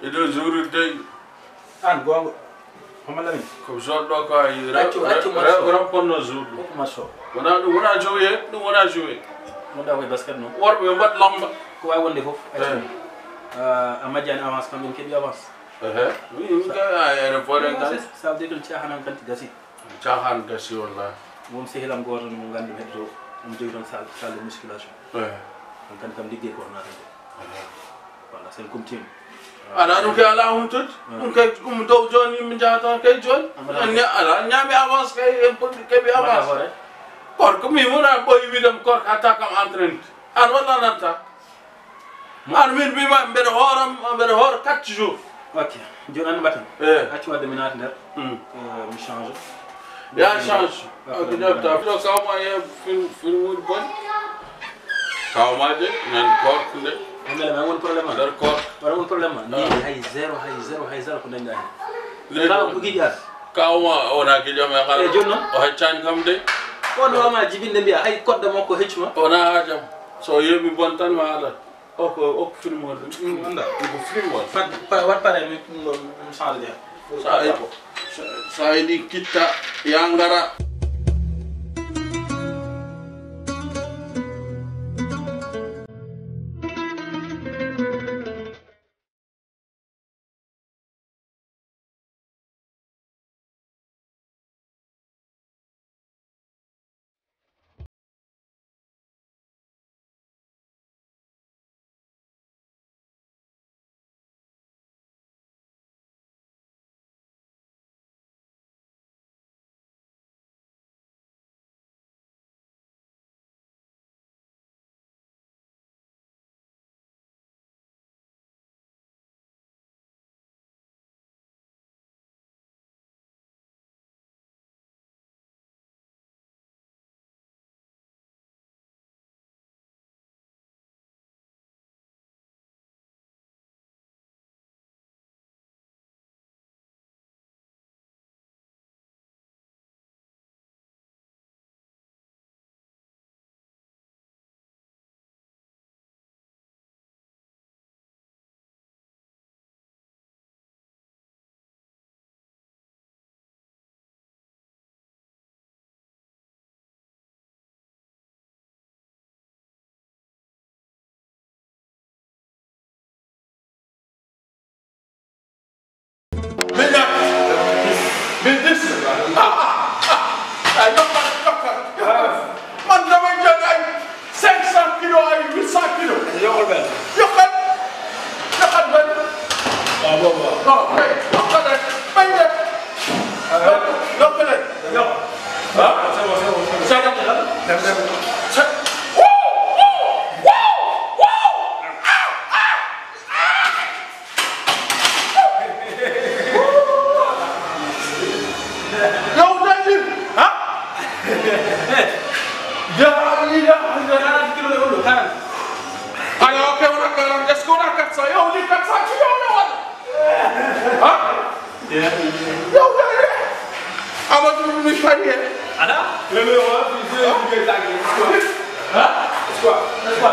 Et 2 jours de an go Hamalami comme ça donc il rempont nos jours. On a joué. Mo da basket non. Worbe mbat lamba Ko way wonde fof. Amadiane avance quand même kebi avance. Oui, aéroport ça veut dire que tiaxanam kanti gasi. Tiaxan gasi wallahi. Mom sehilam goto mo gandi heddo mo jogi don salle de musculation. On kan kam liggé ko na tan. Voilà, c'est comme team. Ana ɗum kay ala hum tut ɗum kay ɗum dow joni yimɓe jahata kay joni ala ñaami avance kay en poɗɗi keeɓi avance korko min wona ɓoyi widem korko hatta kam entrainte an walla nanta an min mbima mbeɗa hoora 4 jours. Ok joni an mbatten acci wadde mi naata nder mi change ya change ko ñabta to kawma ye film uji boni kawma de nan korko nde Amela ma won problème ma dar korko wala won problème ma ni hay zero ko dañda hen kaw bu gijar kawma ona gijam e xala joni non o haccani kam de on wama jibinde mbiya hay kodde makko heccuma ona hajam so yeɓi bon tan ma halat oko film o anda ko film o wat pare mi change de sa yiɗi kitta ya ngara man damay jël ay 500 kilos ay 800 kilos. yokkal benn. yokkal benn. waaw boobu waaw. non mais yokkal rek bañ rek. yokkal rek. yokk. ah c'est bon. Amadou mi fayé. Ada? Le roi, il est hein? C'est quoi? C'est quoi?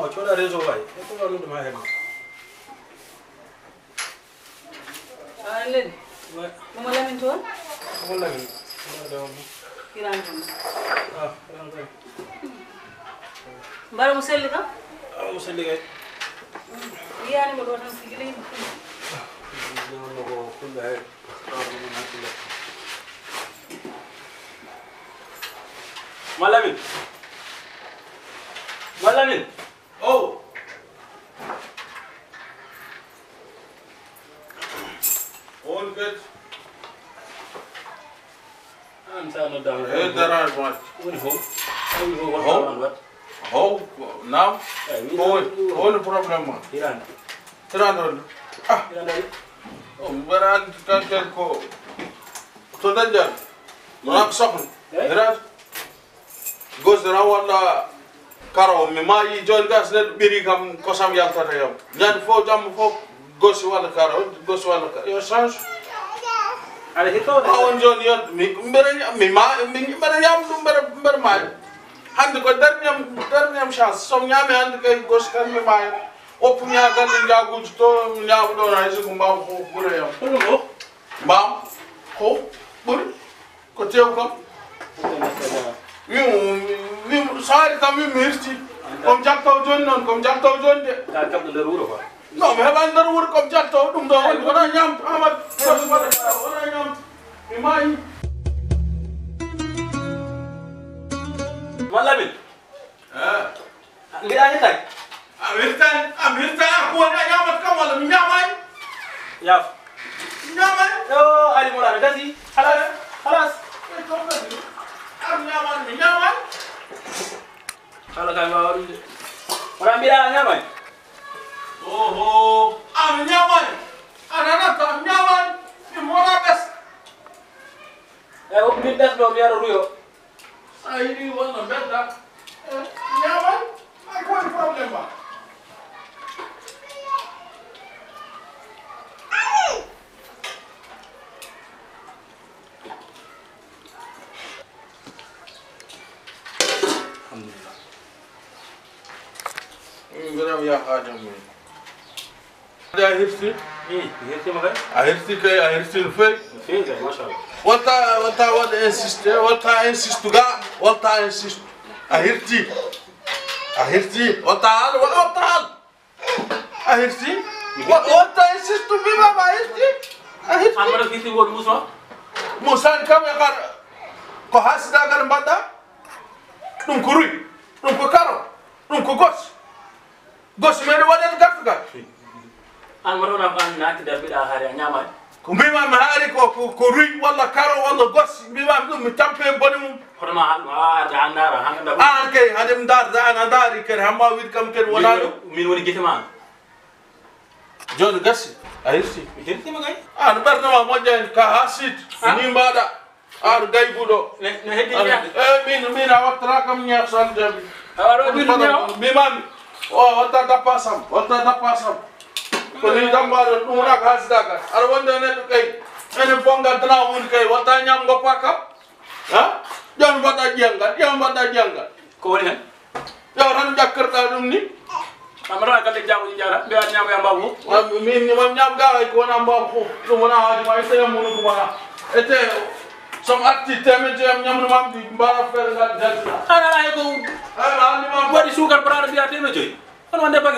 non coda réseau way e ko wanu dama hen len mo lamin ton mo lamin kiran tan kiran tan mbara mo selli kam mo selli kay yani mo do tan sigili no ko kulla he Malamin. Malamin. Oh. All good. I'm saying no down. There are what? What? Oh, now? All problem man. Iran. Ah. Oh, beran kan ko. To danger. Rak sokn. Iran. Goes around wala karo mi mai join gas net biri kam kosam yalta ta yam. Nyan fo jam fo gosi wala karo, gosi wala karo. Yo change. Ada hito. Awon jon yo mi mbere yam dum mbere mai. Hande ko derniam chance. Som nyame hande kay gos kan mi mai. Op nya gal njagu to nyabu do na isu mbam ko bure yam. Ko Mbam ko bure ko tew kam. Oui, ça a quand même merci. Comme Jack Taujon, non, comme Jack Taujon. Ka kam de rouro quoi. Non, mais avant de rouro comme Jack Taujon, on a ñam Amad, on a ñam. Imai. Malamin. Ngira ni tak. Amirtan, ko na ñamat kam wala ñamay. Ya. Ñamay. Yo, ali mola gasi. Khalas. Am ñamay. Kala kay ma wadi. Ora mbira ñamay. Oh, am ñamay. Anana tam ñamay. Ni mona bes. O mi des do mi yaro ruyo. Ay ni wala bedda. Ñamay. Ay ko problème ba. Beram ya hajam mi. Ada hirsi? Hirsi magay? Ahirsi kay ahirsi fay. Fay kay mashallah. Wata insiste, wata insiste ga, wata insiste. Ahirsi. Wata hal. Ahirsi? Wata insiste bi ma ahirsi. Ahirsi. Amara kiti wor muso? Musan kam ya kar ko hasda gar mbada. Dum ko ruy, dum ko karo, dum ko gos. Gos mede waɗat gaftugal an waɗona an nattida mbiɗa haare a ñamani ko mbimami haari ko ruy walla karo walla gos mbimami ɗum mi tampe bone mum hoɗoma arde an daara han ganda an kay haadem darda an a daari kadi hamma wiide kam kadi wona ɗum min woni guitema an joni gassi a hirsi mi hirtima kay an ɓerdema moƴƴani ka ha siit ni mbaɗa an gaybuɗo no heddi min a wattata kam ñeex san jabi awaɗo birdu ñaw mbimami o watta dappa sam ko ni dambaɗo ɗum wona ko hasdagal aɗa wonde neɗɗo kay enen fof gaddana woni kay watta ñam goppa kam ha ƴewn mbaɗɗa ƴiyangal ko woni hen ƴew tan ƴakkirɗa ɗum ni amata galle jagoji jara mbiya ñamoya mbabu min mam ñam gaway ko wona mbabu fof ɗum wona haadima e teyam munu ko wona ete somi arti temedde am ñamnumam ɗi mbaɗa feere ngal jaltina ana ay ko ayma andima waɗi sukar paraɗo mbiya 2 joyi on wonde